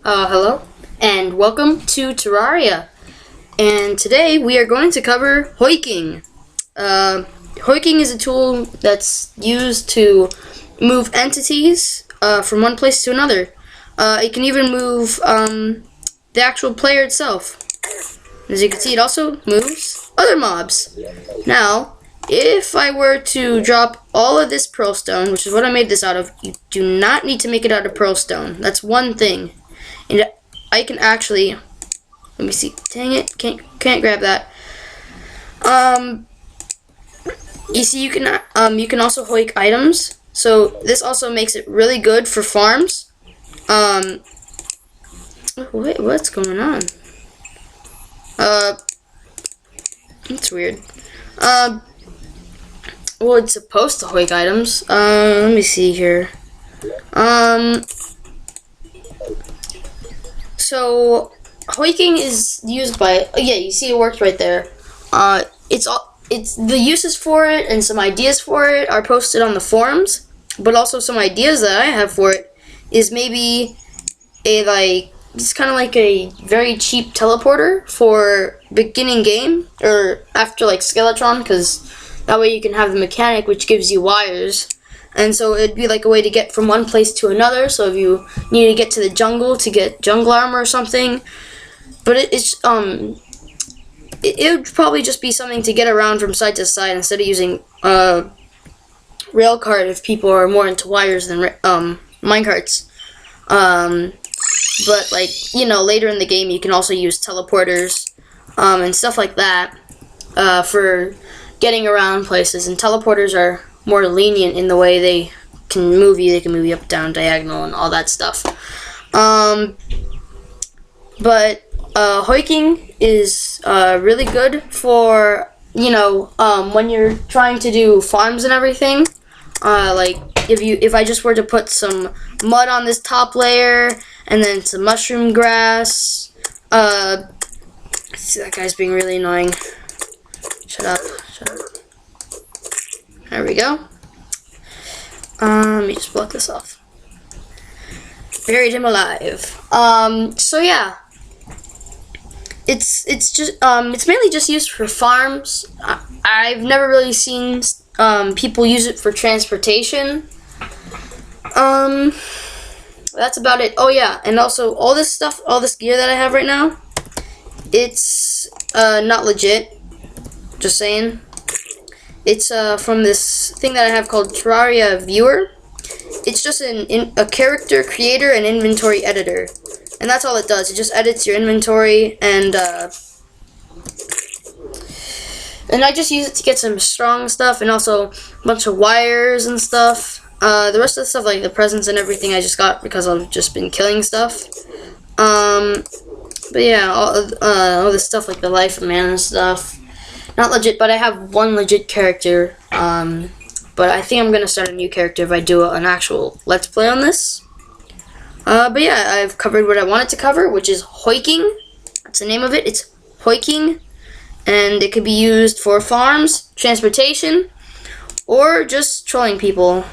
Hello, and welcome to Terraria. And today we are going to cover Hoiking. Hoiking is a tool that's used to move entities from one place to another. It can even move the actual player itself. As you can see, it also moves other mobs. Now, if I were to drop all of this pearl stone, which is what I made this out of, you do not need to make it out of pearl stone. That's one thing. And I can actually, let me see, dang it, can't grab that. You see, you can also hoik items. So this also makes it really good for farms. Wait, what's going on? That's weird. Well, it's supposed to hoik items. Let me see here. So hoiking is used by, yeah, you see it works right there. It's the uses for it and some ideas for it are posted on the forums, but also some ideas that I have for it is maybe it's kind of like a very cheap teleporter for beginning game or after like Skeletron, because that way you can have the mechanic which gives you wires. And so it'd be like a way to get from one place to another. So if you need to get to the jungle to get jungle armor or something, but it would probably just be something to get around from side to side instead of using rail cart if people are more into wires than minecarts. But like, you know, later in the game you can also use teleporters and stuff like that for getting around places. And teleporters are more lenient in the way they can move you. They can move you up, down, diagonal, and all that stuff. But hoiking is really good for, you know, when you're trying to do farms and everything. Like if I just were to put some mud on this top layer and then some mushroom grass. See, that guy's being really annoying. Shut up. There we go. Let me just block this off. Buried him alive. So yeah. It's just it's mainly just used for farms. I've never really seen people use it for transportation. That's about it. Oh yeah, and also all this stuff, all this gear that I have right now, it's not legit. Just saying. It's from this thing that I have called Terraria Viewer. It's just a character creator and inventory editor. And that's all it does. It just edits your inventory, and I just use it to get some strong stuff and also a bunch of wires and stuff. The rest of the stuff, like the presents and everything, I just got because I've just been killing stuff. But yeah, all this stuff like the life of man and stuff. Not legit, but I have one legit character. But I think I'm going to start a new character if I do an actual Let's Play on this. But yeah, I've covered what I wanted to cover, which is hoiking. That's the name of it. It's hoiking. And it could be used for farms, transportation, or just trolling people.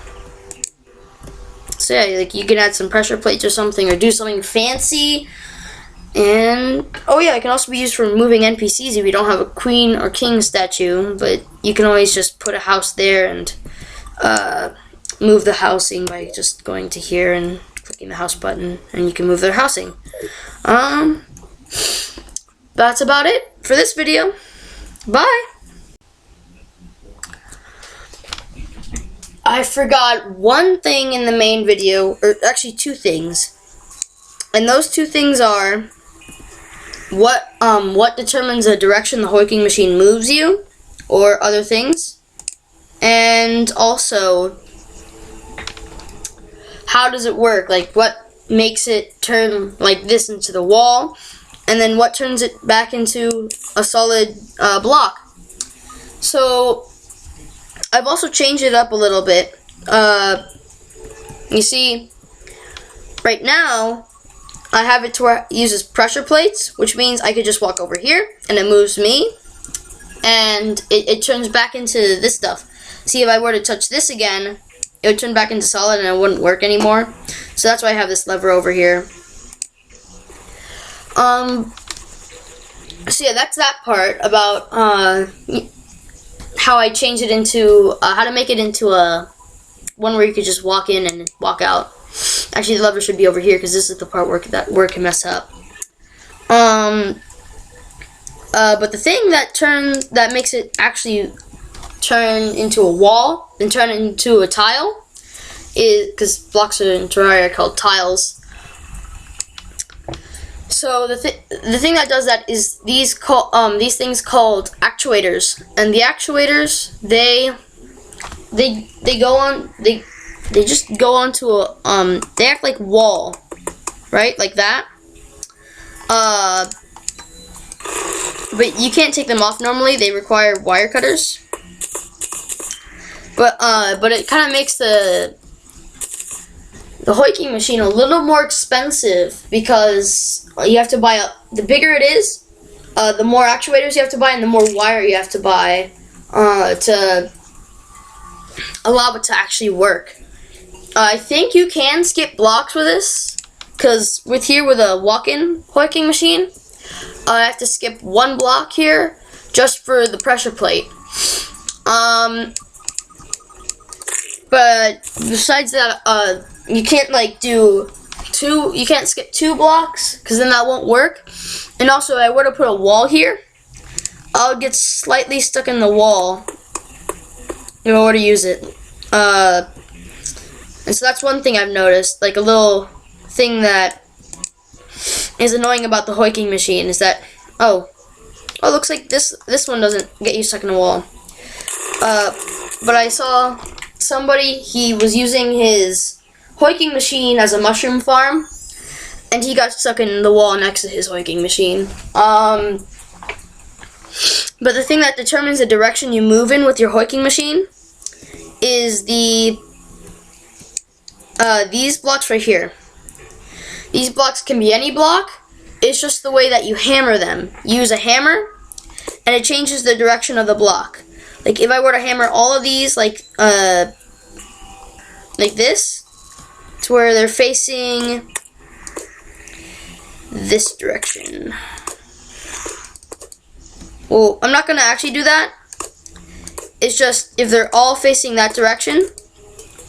So yeah, like you can add some pressure plates or something, or do something fancy. And oh yeah, it can also be used for removing NPCs if you don't have a queen or king statue, but you can always just put a house there and move the housing by just going to here and clicking the house button, and you can move their housing. That's about it for this video. Bye! I forgot one thing in the main video, or actually two things. And those two things are what determines the direction the hoiking machine moves you, or other things, and also how does it work, like what makes it turn like this into the wall, and then what turns it back into a solid block. So I've also changed it up a little bit. You see, right now I have it to where it uses pressure plates, which means I could just walk over here and it moves me, and it turns back into this stuff. See, if I were to touch this again, it would turn back into solid and it wouldn't work anymore. So that's why I have this lever over here. So yeah, that's that part about how I changed it into how to make it into a one where you could just walk in and walk out. Actually, the lever should be over here because this is the part where it can mess up. But the thing that makes it actually turn into a wall and turn it into a tile is because blocks in Terraria are called tiles. So the thing that does that is these things called actuators, and the actuators they just go onto a they act like wall, right, like that. But you can't take them off normally. They require wire cutters. But it kind of makes the Hoiking machine a little more expensive because you have to buy the bigger it is, the more actuators you have to buy and the more wire you have to buy to allow it to actually work. I think you can skip blocks with this because with a walk-in Hoiking machine, I have to skip one block here just for the pressure plate. But besides that, you can't you can't skip 2 blocks because then that won't work. And also, if I were to put a wall here, I would get slightly stuck in the wall if I were to use it. And so that's one thing I've noticed, like a little thing that is annoying about the Hoiking machine is that looks like this one doesn't get you stuck in a wall. But I saw somebody, he was using his Hoiking machine as a mushroom farm, and he got stuck in the wall next to his Hoiking machine. But the thing that determines the direction you move in with your Hoiking machine is these blocks right here. These blocks can be any block. It's just the way that you hammer them. You use a hammer, and it changes the direction of the block. Like if I were to hammer all of these like this, to where they're facing this direction. Well, I'm not gonna actually do that. It's just if they're all facing that direction,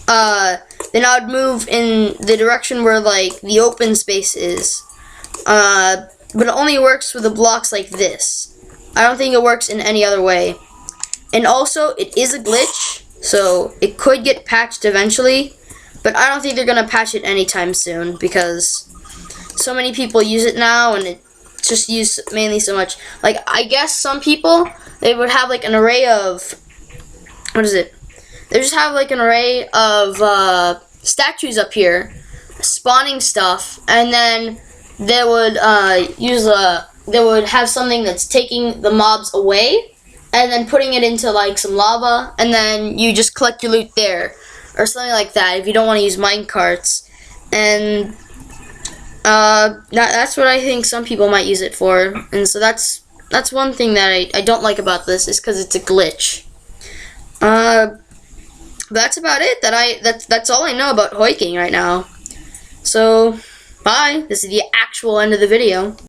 then I would move in the direction where like the open space is. But it only works with the blocks like this. I don't think it works in any other way. And also, it is a glitch, so it could get patched eventually, but I don't think they're gonna patch it anytime soon because so many people use it now, and it's just used mainly so much. Like, I guess some people, they would have like an array of they just have like an array of statues up here spawning stuff, and then they would they would have something that's taking the mobs away and then putting it into like some lava, and then you just collect your loot there or something like that if you don't want to use mine carts. And that's what I think some people might use it for. And so that's one thing that I don't like about this, is because it's a glitch. That's about it. That's all I know about Hoiking right now. So, bye. This is the actual end of the video.